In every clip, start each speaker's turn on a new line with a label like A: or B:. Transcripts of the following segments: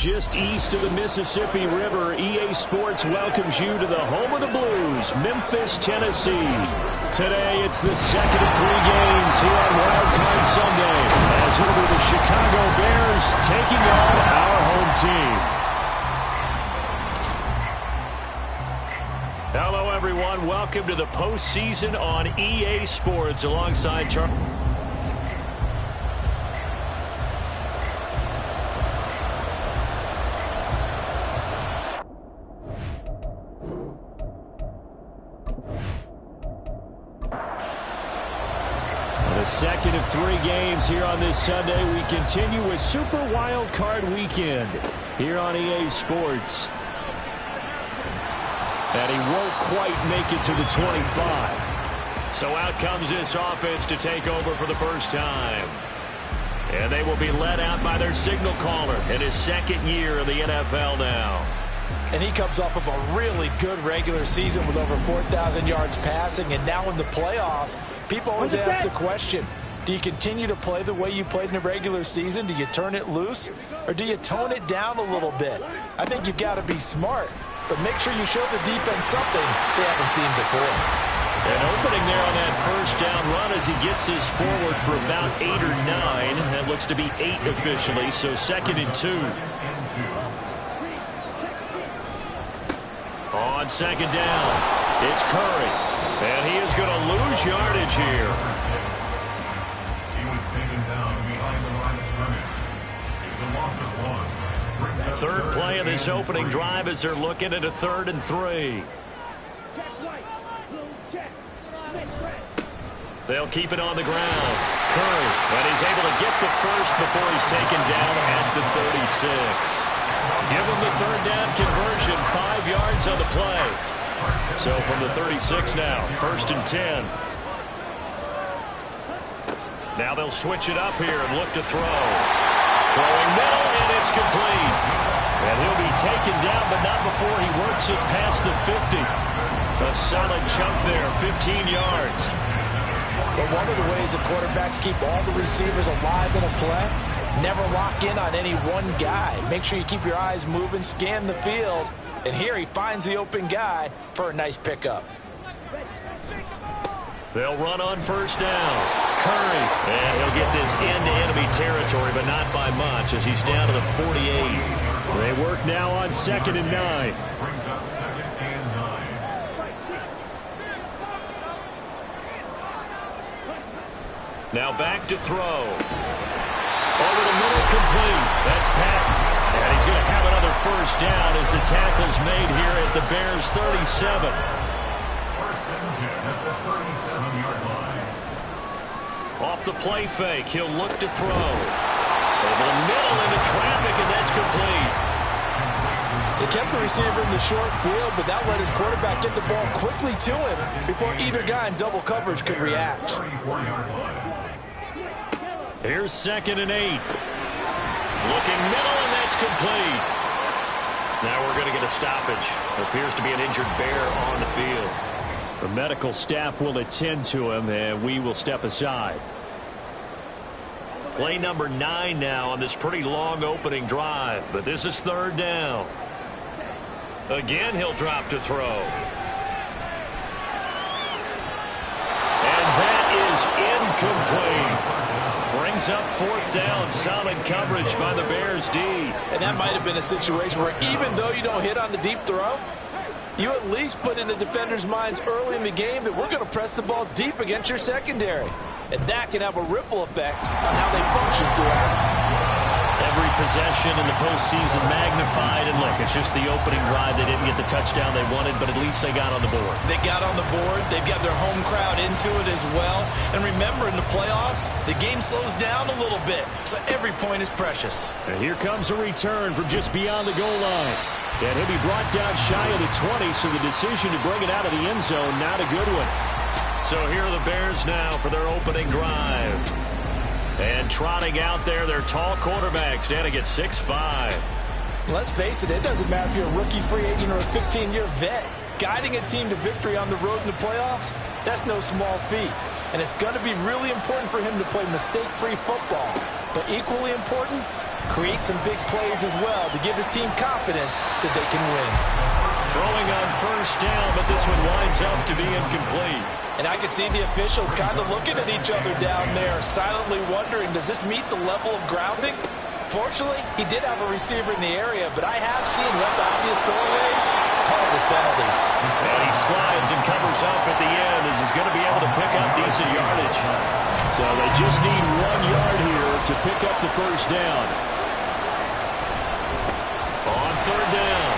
A: Just east of the Mississippi River, EA Sports welcomes you to the home of the Blues, Memphis, Tennessee. Today, it's the second of 3 games here on Wild Card Sunday, as it'll be the Chicago Bears taking on our home team. Hello, everyone. Welcome to the postseason on EA Sports alongside Charlie. The second of 3 games here on this Sunday. We continue with Super Wild Card Weekend here on EA Sports. And he won't quite make it to the 25. So out comes this offense to take over for the first time. And they will be led out by their signal caller in his second year in the NFL now.
B: And he comes off of a really good regular season with over 4,000 yards passing. And now in the playoffs, people always ask the question, do you continue to play the way you played in the regular season? Do you turn it loose? Or do you tone it down a little bit? I think you've got to be smart, but make sure you show the defense something they haven't seen before.
A: An opening there on that first down run as he gets this forward for about 8 or 9. That looks to be 8 officially, so 2nd and 2. On 2nd down, it's Curry. And he is going to lose yardage here.
C: He was taken down behind the line of scrimmage. It's a loss of 1.
A: Third play of this opening drive as they're looking at a 3rd and 3. They'll keep it on the ground. Curry, and he's able to get the first before he's taken down at the 36. Give him the 3rd down conversion, 5 yards on the play. So from the 36 now, 1st and 10. Now they'll switch it up here and look to throw. Throwing middle, and it's complete. And he'll be taken down, but not before he works it past the 50. A solid chunk there, 15 yards.
B: But one of the ways that quarterbacks keep all the receivers alive in a play, never lock in on any one guy. Make sure you keep your eyes moving, scan the field. And here he finds the open guy for a nice pickup.
A: They'll run on 1st down. Curry. And he'll get this into enemy territory, but not by much as he's down to the 48. They work now on 2nd and 9.
C: Brings up 2nd and 9.
A: Now back to throw. Over the middle, complete. That's Patton. And he's going to have another 1st down as the tackle's made here at the Bears' 37.
C: 1st and 10 at the 37-yard line.
A: Off the play fake, he'll look to throw. Over the middle into traffic, and that's complete.
B: They kept the receiver in the short field, but that let his quarterback get the ball quickly to him before either guy in double coverage could react.
C: 34-yard line.
A: Here's 2nd and 8. Looking middle, and that's complete. Now we're going to get a stoppage. Appears to be an injured Bear on the field. The medical staff will attend to him, and we will step aside. Play number 9 now on this pretty long opening drive, but this is 3rd down. Again, he'll drop to throw. And that is incomplete. Brings up 4th down. Solid coverage by the Bears D.
B: And that might have been a situation where even though you don't hit on the deep throw, you at least put in the defenders' minds early in the game that we're going to press the ball deep against your secondary. And that can have a ripple effect on how they function throughout.
A: Every possession in the postseason magnified. And look, it's just the opening drive. They didn't get the touchdown they wanted, but at least they got on the board.
D: They got on the board. They've got their home crowd into it as well. And remember, in the playoffs, the game slows down a little bit, so every point is precious.
A: And here comes a return from just beyond the goal line. And he'll be brought down shy of the 20, so the decision to bring it out of the end zone, not a good one. So here are the Bears now for their opening drive. And trotting out there, their tall quarterbacks standing at 6'5".
B: Let's face it, it doesn't matter if you're a rookie free agent or a 15-year vet. Guiding a team to victory on the road in the playoffs, that's no small feat. And it's going to be really important for him to play mistake-free football. But equally important, create some big plays as well to give his team confidence that they can win.
A: Throwing on first down, but this one winds up to be incomplete.
B: And I could see the officials kind of looking at each other down there, silently wondering, does this meet the level of grounding? Fortunately, he did have a receiver in the area, but I have seen less obvious throwaways call his penalties.
A: And he slides and covers up at the end as he's going to be able to pick up decent yardage. So they just need 1 yard here to pick up the first down. On third down,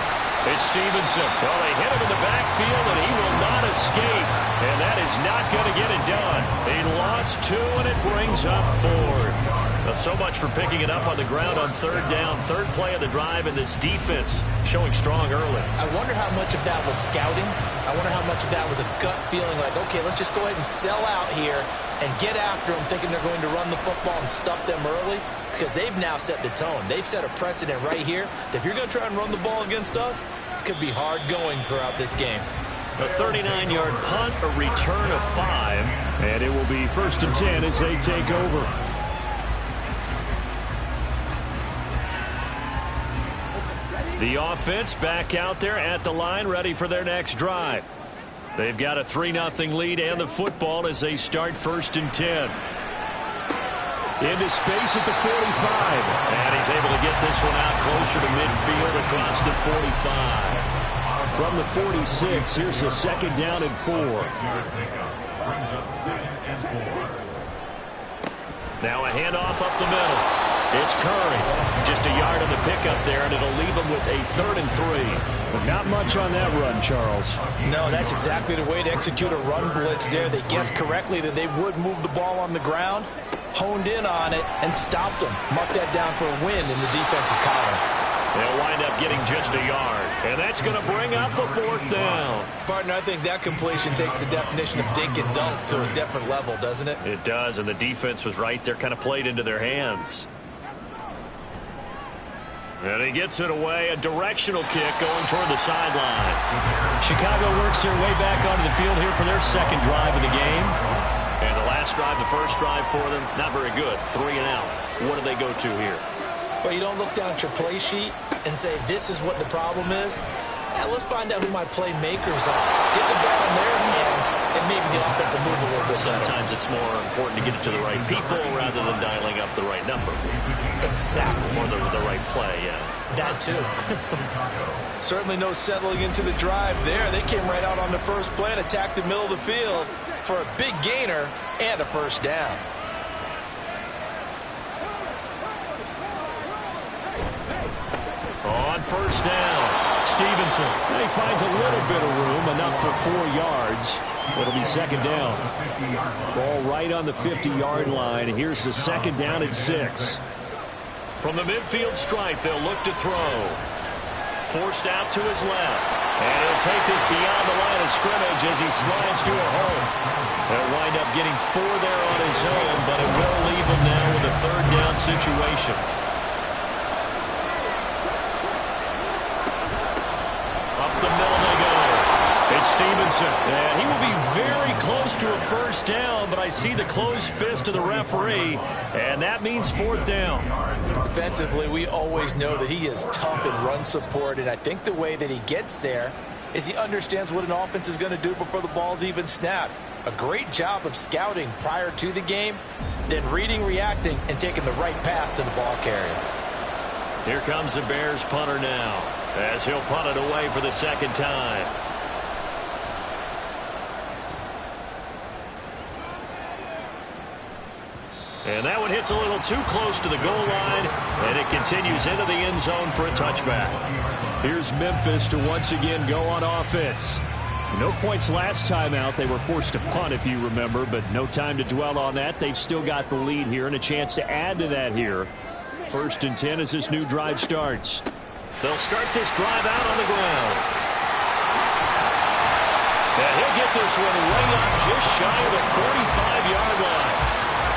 A: it's Stevenson. Well, they hit him in the backfield, and he will not escape. And that is not going to get it done. He lost 2, and it brings up 4. So much for picking it up on the ground on third down. Third play of the drive, and this defense showing strong early.
D: I wonder how much of that was scouting. I wonder how much of that was a gut feeling like, okay, let's just go ahead and sell out here and get after them, thinking they're going to run the football and stuff them early, because they've now set the tone. They've set a precedent right here that if you're going to try and run the ball against us, it could be hard going throughout this game.
A: A 39-yard punt, a return of 5, and it will be 1st and 10 as they take over. The offense back out there at the line, ready for their next drive. They've got a 3-0 lead and the football as they start 1st and 10. Into space at the 45. And he's able to get this one out closer to midfield across the 45. From the 46, here's a 2nd down and 4. Now a handoff up the middle. It's Curry. Just a yard on the pickup there, and it'll leave him with a 3rd and 3. But not much on that run, Charles.
B: No, that's exactly the way to execute a run blitz there. They guessed correctly that they would move the ball on the ground, honed in on it, and stopped them. Mark that down for a win in the defense's column.
A: They'll wind up getting just a yard, and that's going to bring up a 4th down.
D: Partner, I think that completion takes the definition of dink and dunk to a different level, doesn't it?
A: It does, and the defense was right there, kind of played into their hands. And he gets it away, a directional kick going toward the sideline. Chicago works their way back onto the field here for their 2nd drive of the game. And the last drive, the first drive for them, not very good. 3 and out. What do they go to here?
D: Well, you don't look down at your play sheet and say, this is what the problem is. Yeah, let's find out who my playmakers are. Get the ball in their hands, and maybe the offense will move a little bit better.
A: Sometimes it's more important to get it to the right people rather than dialing up the right number.
D: Exactly.
A: Or the right play, yeah.
D: That too.
B: Certainly no settling into the drive there. They came right out on the first play and attacked the middle of the field for a big gainer and a 1st down.
A: On 1st down, Stevenson. He finds a little bit of room, enough for 4 yards. It'll be 2nd down. Ball right on the 50-yard line. Here's the 2nd down and 6. From the midfield stripe, they'll look to throw. Forced out to his left. And he'll take this beyond the line of scrimmage as he slides to a hole. They'll wind up getting 4 there on his own, but it will leave him now with a 3rd down situation. Stevenson, and he will be very close to a 1st down, but I see the closed fist of the referee, and that means 4th down.
B: Defensively, we always know that he is tough in run support, and I think the way that he gets there is he understands what an offense is going to do before the ball's even snapped. A great job of scouting prior to the game, then reading, reacting, and taking the right path to the ball carrier.
A: Here comes the Bears punter now, as he'll punt it away for the 2nd time. And that one hits a little too close to the goal line, and it continues into the end zone for a touchback. Here's Memphis to once again go on offense. No points last time out. They were forced to punt, if you remember, but no time to dwell on that. They've still got the lead here and a chance to add to that here. 1st and 10 as this new drive starts. They'll start this drive out on the ground. And he'll get this one way up just shy of the 45-yard line.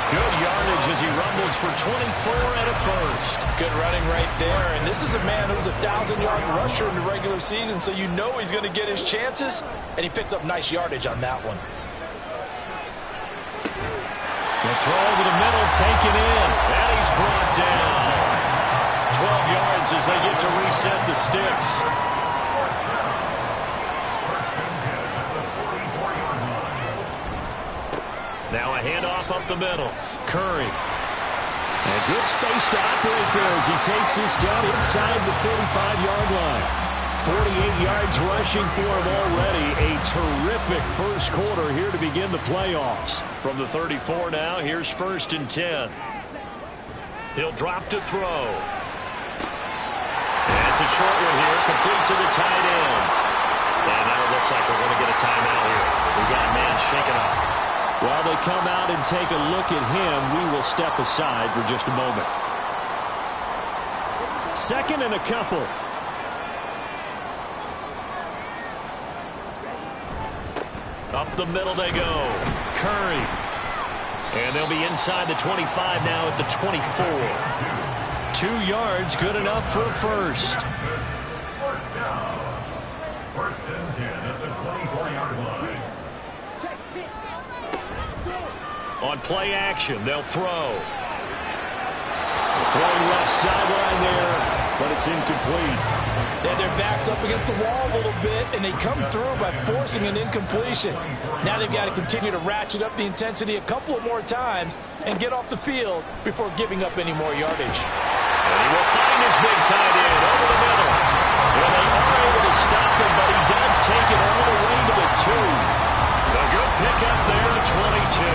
A: Good yardage as he rumbles for 24 and a 1st.
B: Good running right there, and this is a man who's a 1,000-yard rusher in the regular season, so you know he's going to get his chances, and he picks up nice yardage on that one.
A: The throw over the middle taken in, and he's brought down. 12 yards as they get to reset the sticks. Now a handoff up the middle. Curry. And good space to operate there as he takes this down inside the 45-yard line. 48 yards rushing for him already. A terrific first quarter here to begin the playoffs. From the 34 now, here's 1st and 10. He'll drop to throw. And it's a short one here, complete to the tight end. And now it looks like we're going to get a timeout here. We've got a man shaken up. While they come out and take a look at him, we will step aside for just a moment. 2nd and a couple. Up the middle they go. Curry. And they'll be inside the 25 now at the 24. 2 yards, good enough for a first.
C: First down. 1st and 10 at the 24-yard line.
A: On play action, they'll throw. Throwing left sideline there, but it's incomplete.
B: They had their backs up against the wall a little bit, and they come through by forcing an incompletion. Now they've got to continue to ratchet up the intensity a couple of more times and get off the field before giving up any more yardage.
A: And he will find his big tight end over the middle. Well, they are able to stop him, but he does take it all the way to the 2. A good pickup there at 22.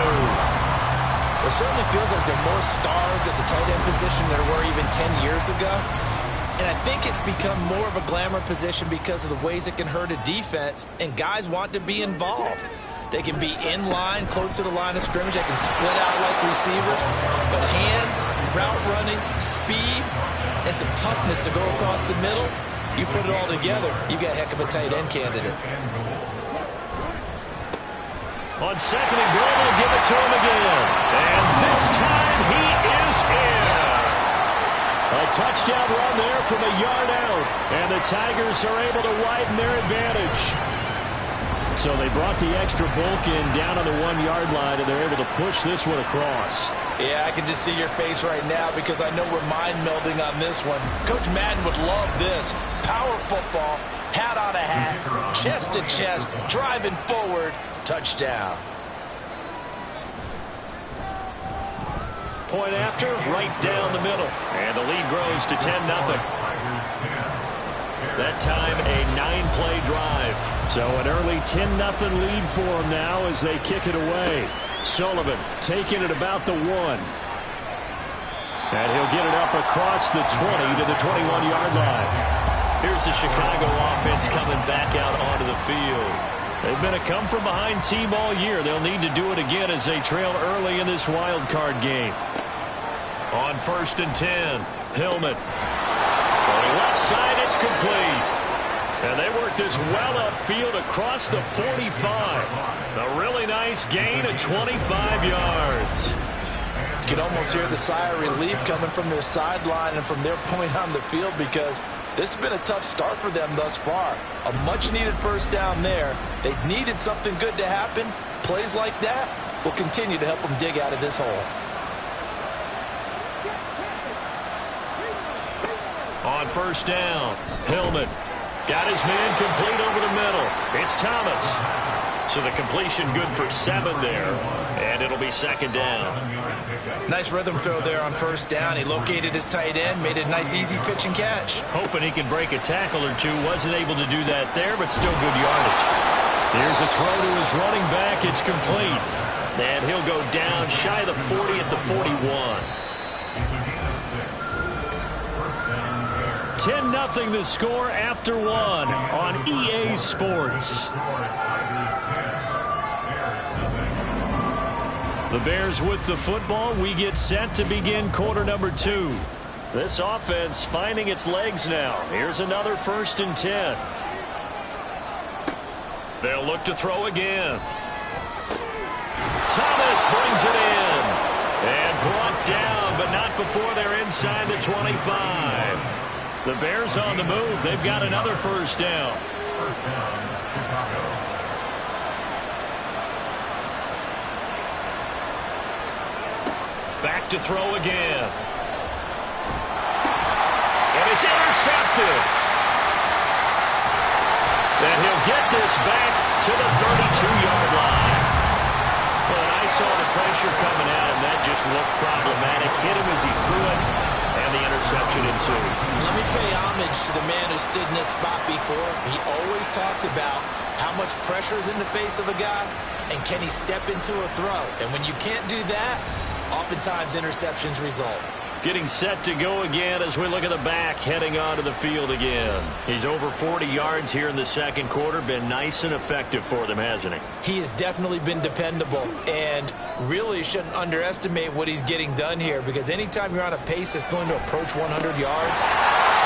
D: It certainly feels like there are more stars at the tight end position than there were even 10 years ago. And I think it's become more of a glamour position because of the ways it can hurt a defense, and guys want to be involved. They can be in line, close to the line of scrimmage. They can split out like receivers. But hands, route running, speed, and some toughness to go across the middle, you put it all together, you got a heck of a tight end candidate.
A: On 2nd and goal, they'll give it to him again. And this time he is in. A touchdown run there from a yard out. And the Tigers are able to widen their advantage. So they brought the extra bulk in down on the 1-yard line, and they're able to push this one across.
B: Yeah, I can just see your face right now because I know we're mind melding on this one. Coach Madden would love this. Power football, hat on a hat, chest to chest, driving forward, touchdown.
A: Point after, right down the middle. And the lead grows to 10-0. That time a 9-play drive. So an early 10-0 lead for them now as they kick it away. Sullivan taking it about the 1. And he'll get it up across the 20 to the 21-yard line. Here's the Chicago offense coming back out onto the field. They've been a come-from-behind team all year. They'll need to do it again as they trail early in this wild card game. On 1st and 10, Hillman. Throwing left side, it's complete. And they work this well upfield across the 45. A really nice gain of 25 yards.
B: You can almost hear the sigh of relief coming from their sideline and from their point on the field because this has been a tough start for them thus far. A much-needed first down there. They needed something good to happen. Plays like that will continue to help them dig out of this hole.
A: On 1st down, Hillman got his man complete over the middle. It's Thomas. So the completion good for 7 there. And it'll be 2nd down.
D: Nice rhythm throw there on 1st down. He located his tight end, made it a nice easy pitch and catch.
A: Hoping he can break a tackle or two. Wasn't able to do that there, but still good yardage. Here's a throw to his running back. It's complete. And he'll go down shy of the 40 at the 41. 10-0 the score after 1 on EA Sports. The Bears with the football. We get set to begin quarter number 2. This offense finding its legs now. Here's another 1st and 10. They'll look to throw again. Thomas brings it in. And brought down, but not before they're inside the 25. The Bears on the move. They've got another 1st down.
C: First down, Chicago.
A: Back to throw again. it's intercepted. And he'll get this back to the 32-yard line. But I saw the pressure coming at him. That just looked problematic. Hit him as he threw it, and the interception ensued.
D: Let me pay homage to the man who stood in this spot before. He always talked about how much pressure is in the face of a guy, and can he step into a throw. And when you can't do that, oftentimes interceptions result.
A: Getting set to go again as we look at the back, heading onto the field again. He's over 40 yards here in the second quarter. Been nice and effective for them, hasn't he?
D: He has definitely been dependable, and really shouldn't underestimate what he's getting done here, because anytime you're on a pace that's going to approach 100 yards,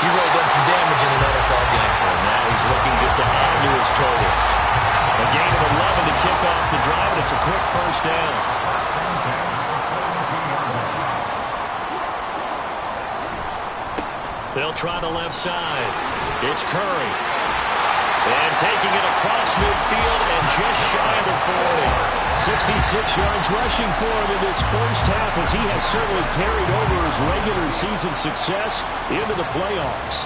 D: you've really done some damage in an NFL game.
A: And now he's looking just to add to his totals. A gain of 11 to kick off the drive, and it's a quick first down. They'll try the left side. It's Curry. And taking it across midfield and just shy of the 40. 66 yards rushing for him in this first half, as he has certainly carried over his regular season success into the playoffs.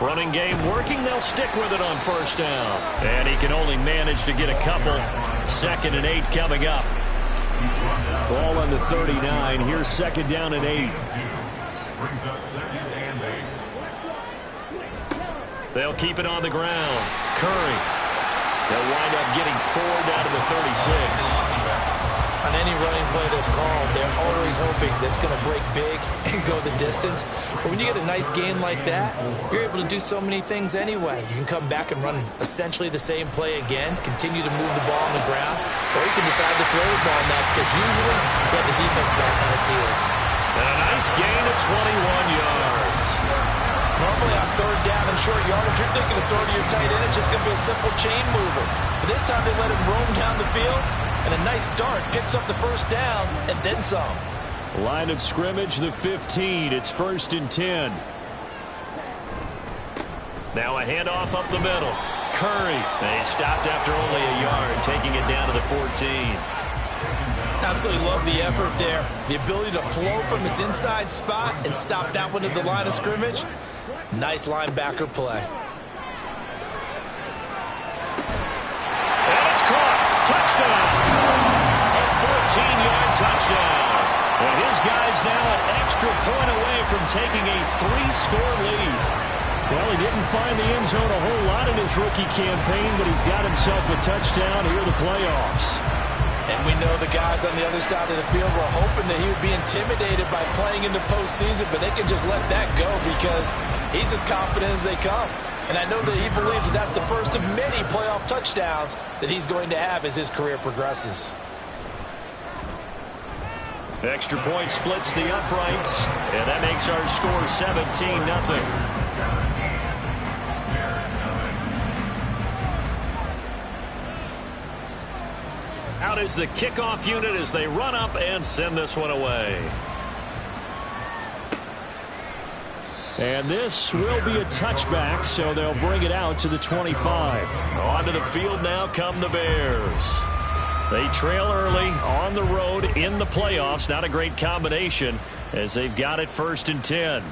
A: Running game working. They'll stick with it on first down. And he can only manage to get a couple. 2nd and 8 coming up. Ball on the 39. Here's 2nd down and 8.
C: Brings up 2nd and 8.
A: They'll keep it on the ground. Curry. They'll wind up getting 4 down to the 36.
D: On any running play that's called, they're always hoping that it's going to break big and go the distance. But when you get a nice gain like that, you're able to do so many things anyway. You can come back and run essentially the same play again, continue to move the ball on the ground, or you can decide to throw the ball now, because usually you have the defense back on its heels.
A: And a nice gain of 21 yards.
B: Normally on 3rd down and short yardage, you're thinking of throwing to your tight end. It's just going to be a simple chain mover. But this time they let him roam down the field, and a nice dart picks up the first down and then some.
A: Line of scrimmage, the 15. It's 1st and 10. Now a handoff up the middle. Curry. They stopped after only a yard, taking it down to the 14.
D: Absolutely love the effort there. The ability to flow from his inside spot and stop that one at the line of scrimmage. Nice linebacker play.
A: And it's caught. Touchdown. A 14-yard touchdown. And his guy's now an extra point away from taking a 3-score lead. Well, he didn't find the end zone a whole lot in his rookie campaign, but he's got himself a touchdown here in the playoffs.
B: And we know the guys on the other side of the field were hoping that he would be intimidated by playing in the postseason, but they can just let that go because he's as confident as they come. And I know that he believes that that's the first of many playoff touchdowns that he's going to have as his career progresses.
A: Extra point splits the uprights, and that makes our score 17-0. Out is the kickoff unit as they run up and send this one away. And this will be a touchback, so they'll bring it out to the 25. Onto the field now come the Bears. They trail early on the road in the playoffs. Not a great combination as they've got it 1st and 10.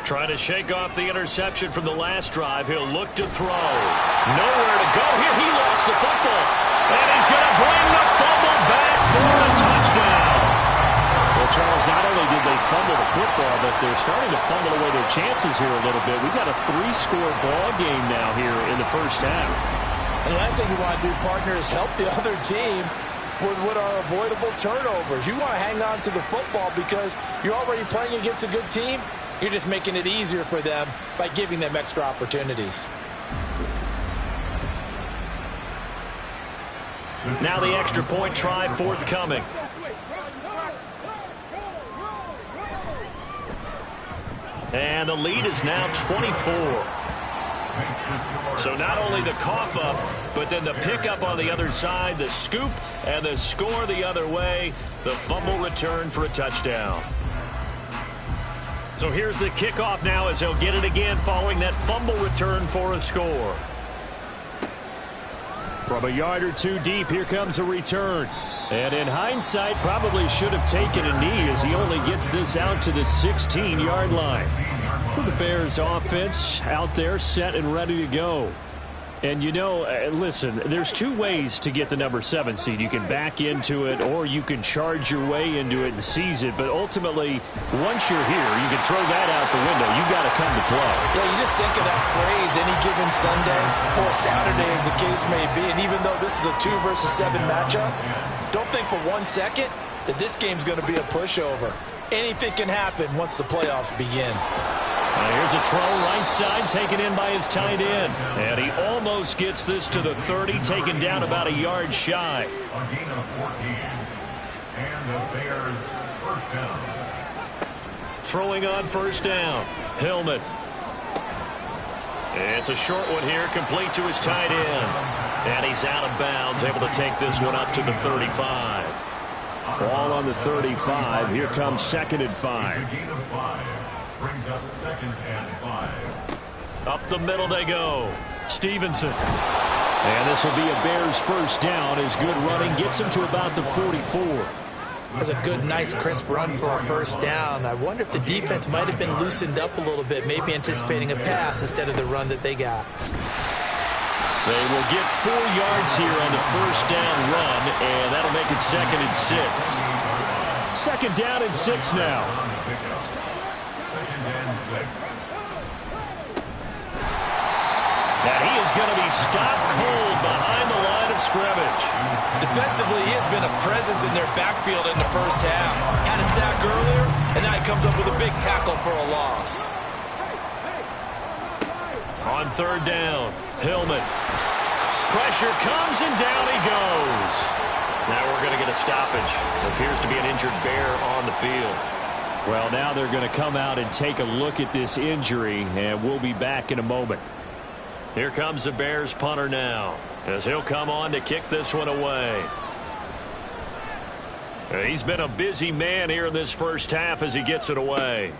A: Trying to shake off the interception from the last drive. He'll look to throw. Nowhere to go here. He lost the football. And he's going to bring the fumble back for a touchdown. Well, Charles, not only did they fumble the football, but they're starting to fumble away their chances here a little bit. We've got a 3-score ball game now here in the first half.
B: And the last thing you want to do, partner, is help the other team with what are avoidable turnovers. You want to hang on to the football because you're already playing against a good team. You're just making it easier for them by giving them extra opportunities.
A: Now the extra point try forthcoming. And the lead is now 24. So not only the cough up, but then the pickup on the other side, the scoop, and the score the other way. The fumble return for a touchdown. So here's the kickoff now as they'll get it again following that fumble return for a score. From a yard or two deep, here comes a return. And in hindsight, probably should have taken a knee as he only gets this out to the 16-yard line. The Bears offense out there set and ready to go. And, you know, listen, there's two ways to get the number 7 seed. You can back into it or you can charge your way into it and seize it. But ultimately, once you're here, you can throw that out the window. You've got to come to play.
B: Yeah, you just think of that phrase, any given Sunday or Saturday as the case may be. And even though this is a 2 versus 7 matchup, don't think for 1 second that this game's going to be a pushover. Anything can happen once the playoffs begin.
A: Here's a throw right side taken in by his tight end. And he almost gets this to the 30, taken down about a yard shy.
C: A gain of 14. And the Bears first down.
A: Throwing on first down. Hillman. It's a short one here, complete to his tight end. And he's out of bounds, able to take this one up to the 35. Ball on the 35. Here comes 2nd and 5.
C: It's a gain of 5. Brings up 2nd and 5.
A: Up the middle they go. Stevenson. And this will be a Bears first down as good running gets him to about the 44.
D: That's a good, nice, crisp run for a first down. I wonder if the defense might have been loosened up a little bit, maybe anticipating a pass instead of the run that they got.
A: They will get 4 yards here on the first down run, and that'll make it 2nd and 6. 2nd down and 6 now.
C: 2nd and 6.
A: And he is going to be stopped cold behind the line of scrimmage.
D: Defensively, he has been a presence in their backfield in the first half. Had a sack earlier, and now he comes up with a big tackle for a loss.
A: On 3rd down, Hillman. Pressure comes, and down he goes. Now we're going to get a stoppage. It appears to be an injured Bear on the field. Well, now they're going to come out and take a look at this injury, and we'll be back in a moment. Here comes the Bears punter now, as he'll come on to kick this one away. He's been a busy man here in this first half as he gets it away.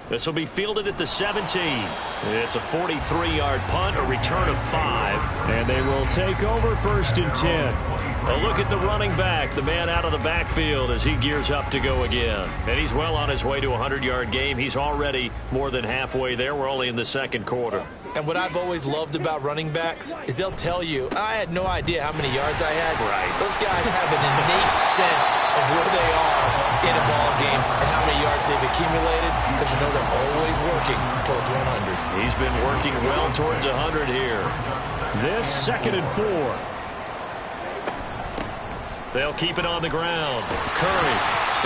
A: This will be fielded at the 17. It's a 43-yard punt, a return of 5. And they will take over 1st and 10. A look at the running back, the man out of the backfield as he gears up to go again. And he's well on his way to a 100-yard game. He's already more than halfway there. We're only in the 2nd quarter.
D: And what I've always loved about running backs is they'll tell you, I had no idea how many yards I had.
A: Right.
D: Those guys have an innate sense of where they are in a ball game and how many yards they've accumulated, because you know they're always working towards 100.
A: He's been working well towards 100 here. This 2nd and 4. They'll keep it on the ground. Curry.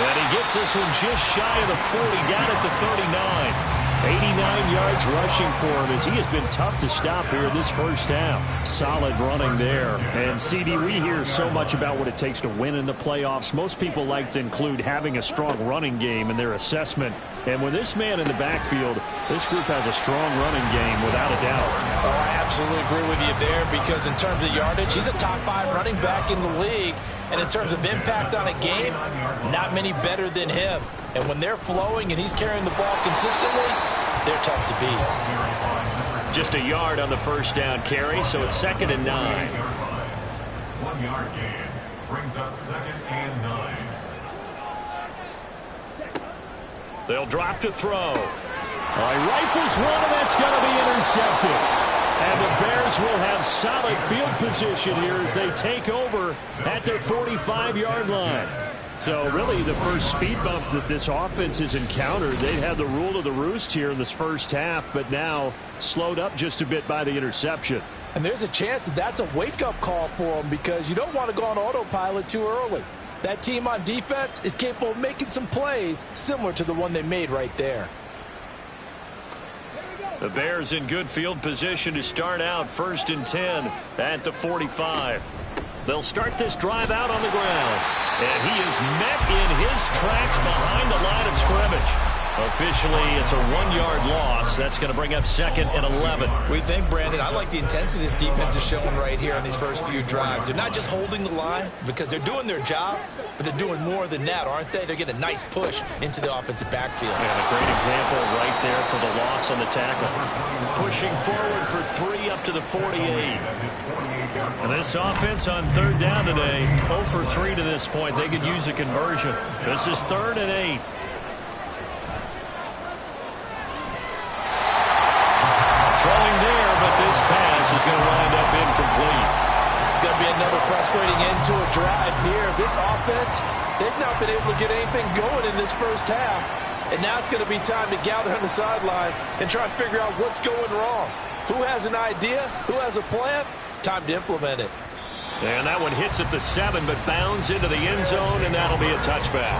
A: And he gets this one just shy of the 40, down at the 39. 89 yards rushing for him as he has been tough to stop here in this first half. Solid running there. And, CD, we hear so much about what it takes to win in the playoffs. Most people like to include having a strong running game in their assessment. And with this man in the backfield, this group has a strong running game without a doubt.
B: Oh, I absolutely agree with you there, because in terms of yardage, he's a top 5 running back in the league. And in terms of impact on a game, not many better than him. And when they're flowing and he's carrying the ball consistently, they're tough to beat.
A: Just a yard on the first down carry, so it's 2nd and 9.
C: 1 yard gain brings up 2nd and 9.
A: They'll drop to throw. He rifles one, and that's going to be intercepted. And the Bears will have solid field position here as they take over at their 45-yard line. So really the first speed bump that this offense has encountered, they'd had the rule of the roost here in this first half, but now slowed up just a bit by the interception.
B: And there's a chance that that's a wake-up call for them, because you don't want to go on autopilot too early. That team on defense is capable of making some plays similar to the one they made right there.
A: The Bears in good field position to start out 1st and 10 at the 45. They'll start this drive out on the ground. And he is met in his tracks behind the line of scrimmage. Officially, it's a 1-yard loss. That's going to bring up 2nd and 11.
D: We think, Brandon, I like the intensity this defense is showing right here on these first few drives. They're not just holding the line because they're doing their job, but they're doing more than that, aren't they? They're getting a nice push into the offensive backfield.
A: And a great example right there for the loss on the tackle. Pushing forward for 3 up to the 48. And this offense on 3rd down today, 0 for 3 to this point. They could use a conversion. This is 3rd and 8. Throwing there, but this pass is going to wind up incomplete.
B: It's going to be another frustrating end to a drive here. This offense, they've not been able to get anything going in this first half. And now it's going to be time to gather on the sidelines and try and figure out what's going wrong. Who has an idea? Who has a plan? Time to implement it.
A: And that one hits at the 7, but bounds into the end zone, and that'll be a touchback.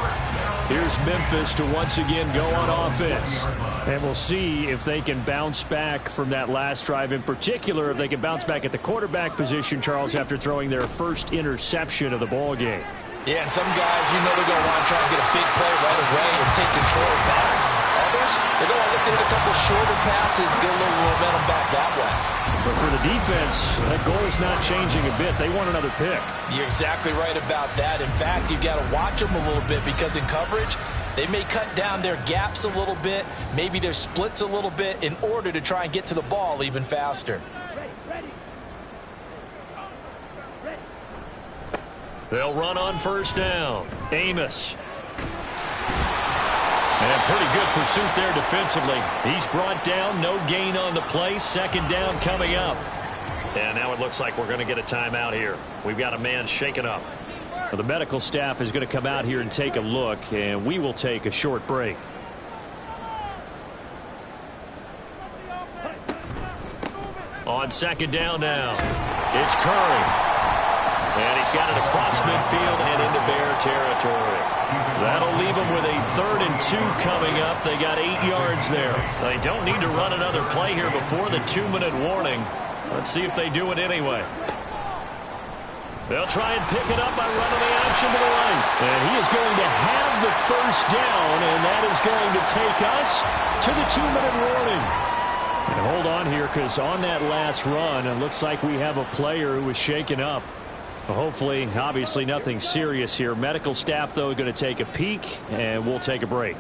A: Here's Memphis to once again go on offense. And we'll see if they can bounce back from that last drive. In particular, if they can bounce back at the quarterback position, Charles, after throwing their first interception of the ball game.
B: Yeah, and some guys, you know they're going to want to try and get a big play right away and take control back. Others, they're going to look to hit a couple shorter passes, get a little momentum back that way.
A: But for the defense, that goal is not changing a bit. They want another pick.
B: You're exactly right about that. In fact, you've got to watch them a little bit because in coverage, they may cut down their gaps a little bit, maybe their splits a little bit in order to try and get to the ball even faster.
A: They'll run on 1st down. Amos. And pretty good pursuit there defensively. He's brought down, no gain on the play. 2nd down coming up. And now it looks like we're going to get a timeout here. We've got a man shaken up. Well, the medical staff is going to come out here and take a look, and we will take a short break. On 2nd down now, it's Curry. And he's got it across midfield and into Bear territory. That'll leave them with a 3rd and 2 coming up. They got 8 yards there. They don't need to run another play here before the 2-minute warning. Let's see if they do it anyway. They'll try and pick it up by running the option to the right. And he is going to have the 1st down, and that is going to take us to the 2-minute warning. And hold on here, because on that last run, it looks like we have a player who was shaken up. Hopefully, obviously nothing serious here. Medical staff, though, going to take a peek, and we'll take a break.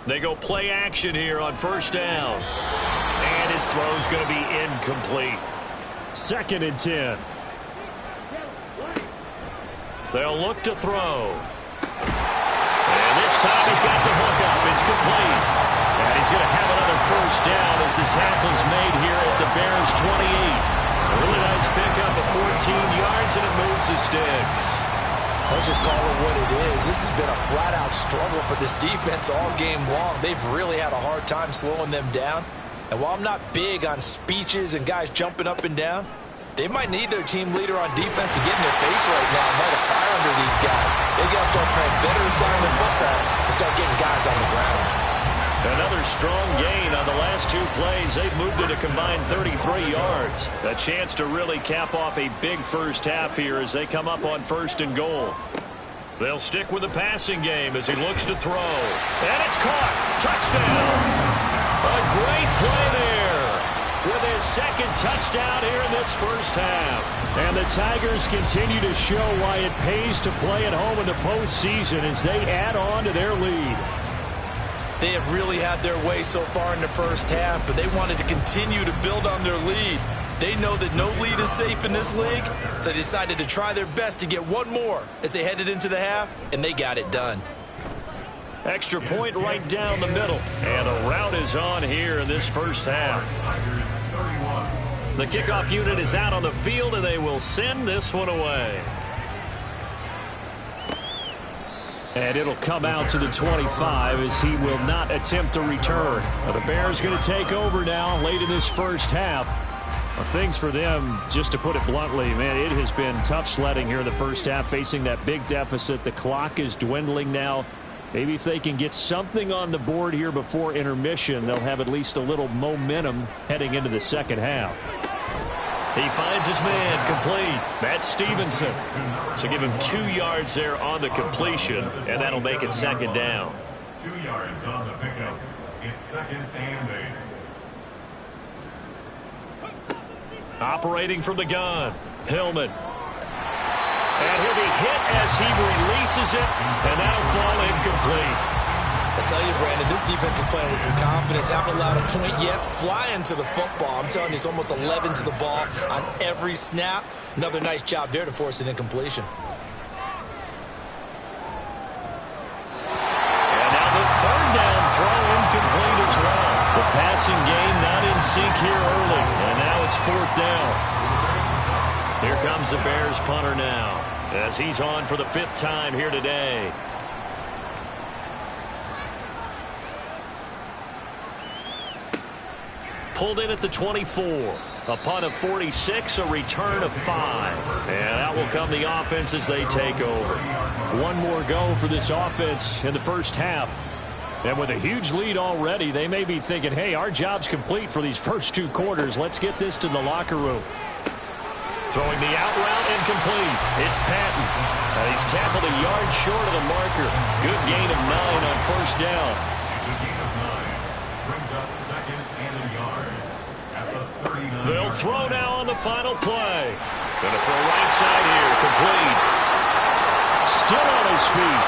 A: They go play action here on 1st down. And his throw's going to be incomplete. 2nd and 10. They'll look to throw. And this time he's got the hook up. It's complete. And he's going to have another 1st down as the tackle's made here at the Bears 28. A really nice pickup of 14 yards, and it moves the sticks.
B: Let's just call it what it is. This has been a flat-out struggle for this defense all game long. They've really had a hard time slowing them down. And while I'm not big on speeches and guys jumping up and down, they might need their team leader on defense to get in their face right now and light a fire under these guys. They got to start playing better assignment football and start getting guys on the ground.
A: Another strong gain on the last 2 plays. They've moved it a combined 33 yards. A chance to really cap off a big first half here as they come up on 1st and goal. They'll stick with the passing game as he looks to throw. And it's caught. Touchdown. A great play there with his 2nd touchdown here in this first half. And the Tigers continue to show why it pays to play at home in the postseason as they add on to their lead.
D: They have really had their way so far in the first half, but they wanted to continue to build on their lead. They know that no lead is safe in this league, so they decided to try their best to get one more as they headed into the half, and they got it done.
A: Extra point right down the middle, and a rout is on here in this first half. The kickoff unit is out on the field, and they will send this one away. And it'll come out to the 25 as he will not attempt to return. The Bears going to take over now late in this first half. Things for them, just to put it bluntly, man, it has been tough sledding here in the first half, facing that big deficit. The clock is dwindling now. Maybe if they can get something on the board here before intermission, they'll have at least a little momentum heading into the second half. He finds his man, complete. That's Stevenson. So give him 2 yards there on the completion, and that'll make it second down.
C: 2 yards on the pickup. It's 2nd and 8.
A: Operating from the gun, Hillman. And he'll be hit as he releases it, and that'll fall incomplete.
D: I tell you, Brandon, this defense is playing with some confidence. Haven't allowed a point yet. Flying to the football. I'm telling you, it's almost 11 to the ball on every snap. Another nice job there to force an incompletion.
A: And now the 3rd down throw incomplete as well. The passing game not in sync here early, and now it's 4th down. Here comes the Bears punter now, as he's on for the 5th time here today. Pulled in at the 24. A punt of 46, a return of 5. And out will come the offense as they take over. One more go for this offense in the first half. And with a huge lead already, they may be thinking, hey, our job's complete for these first 2 quarters. Let's get this to the locker room. Throwing the out route incomplete. It's Patton. He's tackled a yard short of the marker. Good gain of 9 on first down.
C: It's a gain of 9. Brings up 2nd and a yard at the 39.
A: They'll throw now on the final play. Gonna throw right side here. Complete. Still on his feet.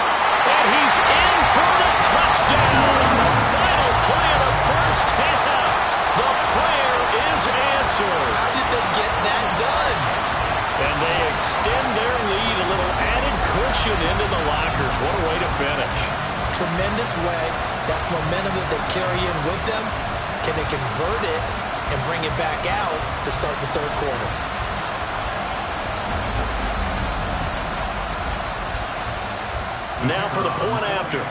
A: And he's in for the touchdown. The final play of the first half. The prayer is answered.
D: How did they get that done?
A: And they extend their lead, a little added cushion into the lockers. What a way to finish.
D: Tremendous way. That's momentum that they carry in with them. Can they convert it and bring it back out to start the 3rd quarter?
A: Now for the point after.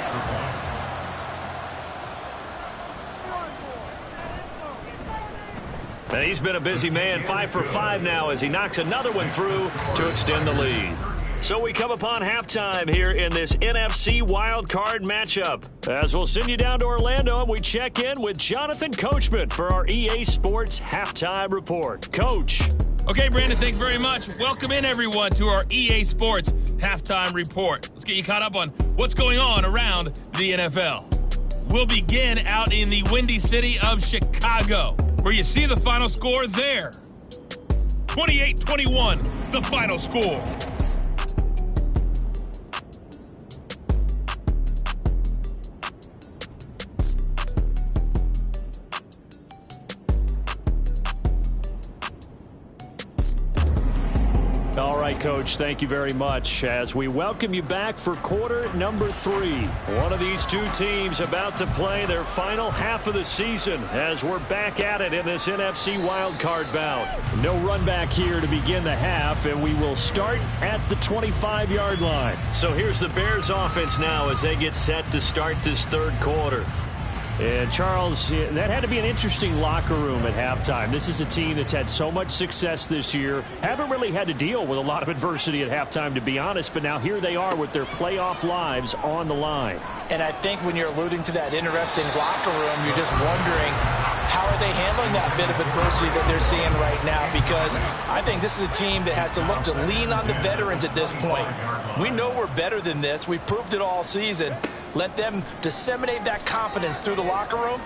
A: And he's been a busy man, 5 for 5 now as he knocks another one through to extend the lead. So we come upon halftime here in this NFC wildcard matchup. As we'll send you down to Orlando, and we check in with Jonathan Coachman for our EA Sports Halftime Report. Coach.
E: Okay, Brandon, thanks very much. Welcome in, everyone, to our EA Sports Halftime Report. Let's get you caught up on what's going on around the NFL. We'll begin out in the windy city of Chicago, where you see the final score there. 28-21, the final score.
A: All right, Coach, thank you very much as we welcome you back for quarter number 3. One of these 2 teams about to play their final half of the season as we're back at it in this NFC wildcard bout. No run back here to begin the half, and we will start at the 25-yard line. So here's the Bears offense now as they get set to start this 3rd quarter. And, Charles, that had to be an interesting locker room at halftime. This is a team that's had so much success this year. Haven't really had to deal with a lot of adversity at halftime, to be honest. But now here they are with their playoff lives on the line.
B: And I think when you're alluding to that interesting locker room, you're just wondering, how are they handling that bit of adversity that they're seeing right now? Because I think this is a team that has to look to lean on the veterans at this point. We know we're better than this. We've proved it all season. Let them disseminate that confidence through the locker room.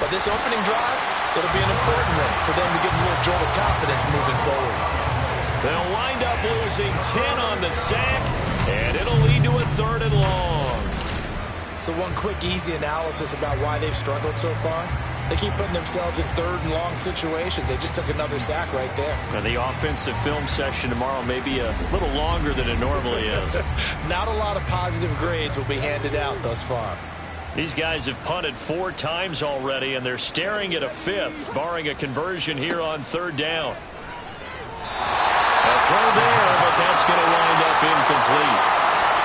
B: But this opening drive, it'll be an important one for them to get a little jolt of confidence moving forward.
A: They'll wind up losing 10 on the sack, and it'll lead to a 3rd and long.
D: So one quick, easy analysis about why they've struggled so far. They keep putting themselves in 3rd and long situations. They just took another sack right there.
A: And the offensive film session tomorrow may be a little longer than it normally is.
D: Not a lot of positive grades will be handed out thus far.
A: These guys have punted 4 times already, and they're staring at a 5th, barring a conversion here on 3rd down. A throw there, but that's going to wind up incomplete.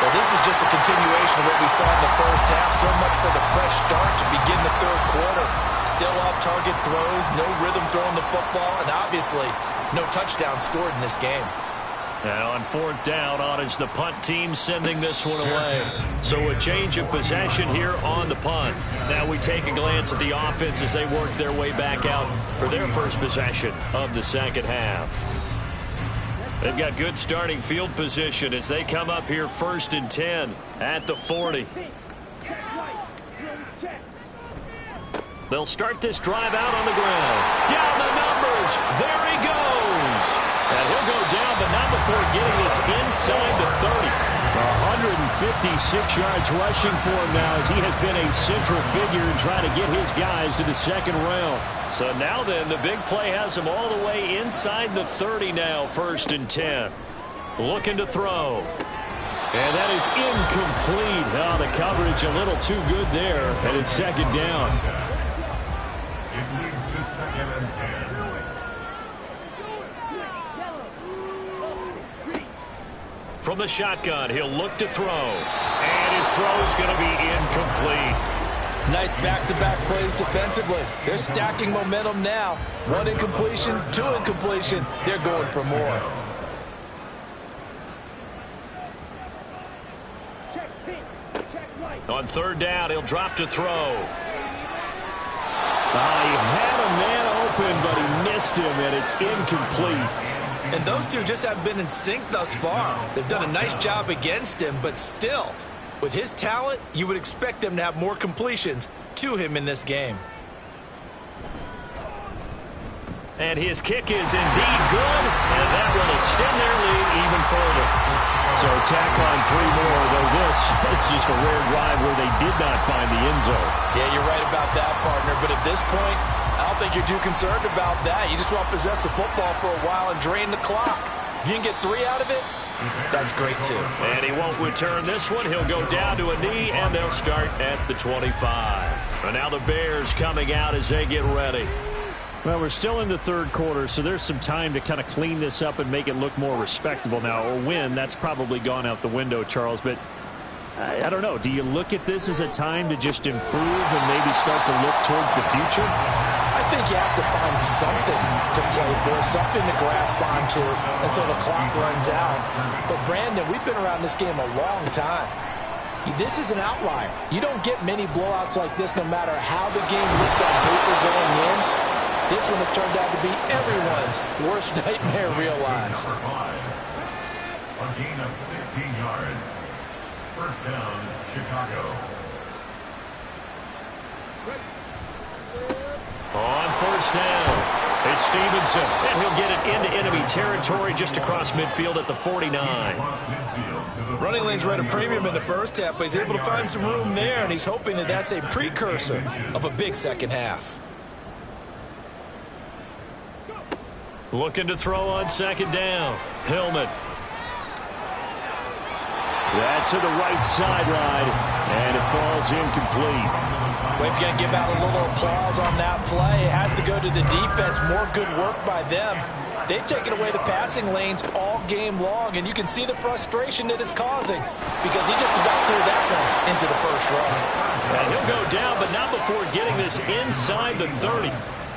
D: Well, this is just a continuation of what we saw in the first half. So much for the fresh start to begin the 3rd quarter. Still off-target throws, no rhythm throwing the football, and obviously no touchdown scored in this game.
A: And on 4th down, on is the punt team sending this one away. So a change of possession here on the punt. Now we take a glance at the offense as they work their way back out for their first possession of the second half. They've got good starting field position as they come up here 1st and 10 at the 40. They'll start this drive out on the ground. Down the numbers. There he goes. And he'll go down, but not before getting this inside the 30. 156 yards rushing for him now as he has been a central figure in trying to get his guys to the second round. So now then, the big play has him all the way inside the 30 now, 1st and 10. Looking to throw. And that is incomplete. Oh, the coverage a little too good there, and it's 2nd down.
C: It leads to 2nd and 10.
A: From the shotgun, he'll look to throw. And his throw is going to be incomplete.
B: Nice back-to-back plays defensively. They're stacking momentum now. 1 incompletion, 2 incompletion. They're going for more.
A: On 3rd down, he'll drop to throw. He had a man open, but he missed him, and it's incomplete.
D: And those two just haven't been in sync thus far. They've done a nice job against him, but still, with his talent, you would expect them to have more completions to him in this game.
A: And his kick is indeed good, and that will extend their lead even further. So tack on 3 more, though it's just a rare drive where they did not find the end zone.
B: Yeah, you're right about that, partner. But at this point, I don't think you're too concerned about that. You just want to possess the football for a while and drain the clock. If you can get 3 out of it, that's great too.
A: And he won't return this one. He'll go down to a knee, and they'll start at the 25. And now the Bears coming out as they get ready.
F: Well, we're still in the 3rd quarter, so there's some time to kind of clean this up and make it look more respectable now. A win, that's probably gone out the window, Charles. But I don't know. Do you look at this as a time to just improve and maybe start to look towards the future?
B: I think you have to find something to play for, something to grasp onto until the clock runs out. But, Brandon, we've been around this game a long time. This is an outlier. You don't get many blowouts like this no matter how the game looks on paper going in. This one has turned out to be everyone's worst nightmare realized.
C: A gain of 16 yards. 1st down, Chicago.
A: On 1st down, it's Stevenson. And he'll get it into enemy territory just across midfield at the 49.
D: Running lanes were at a premium in the 1st half, but he's able to find some room there, and he's hoping that that's a precursor of a big 2nd half.
A: Looking to throw on 2nd down. Hillman. That's to the right sideline, and it falls incomplete.
B: We've got to give out a little applause on that play. It has to go to the defense. More good work by them. They've taken away the passing lanes all game long, and you can see the frustration that it's causing because he just about threw that one into the 1st row.
A: And he'll go down, but not before getting this inside the 30.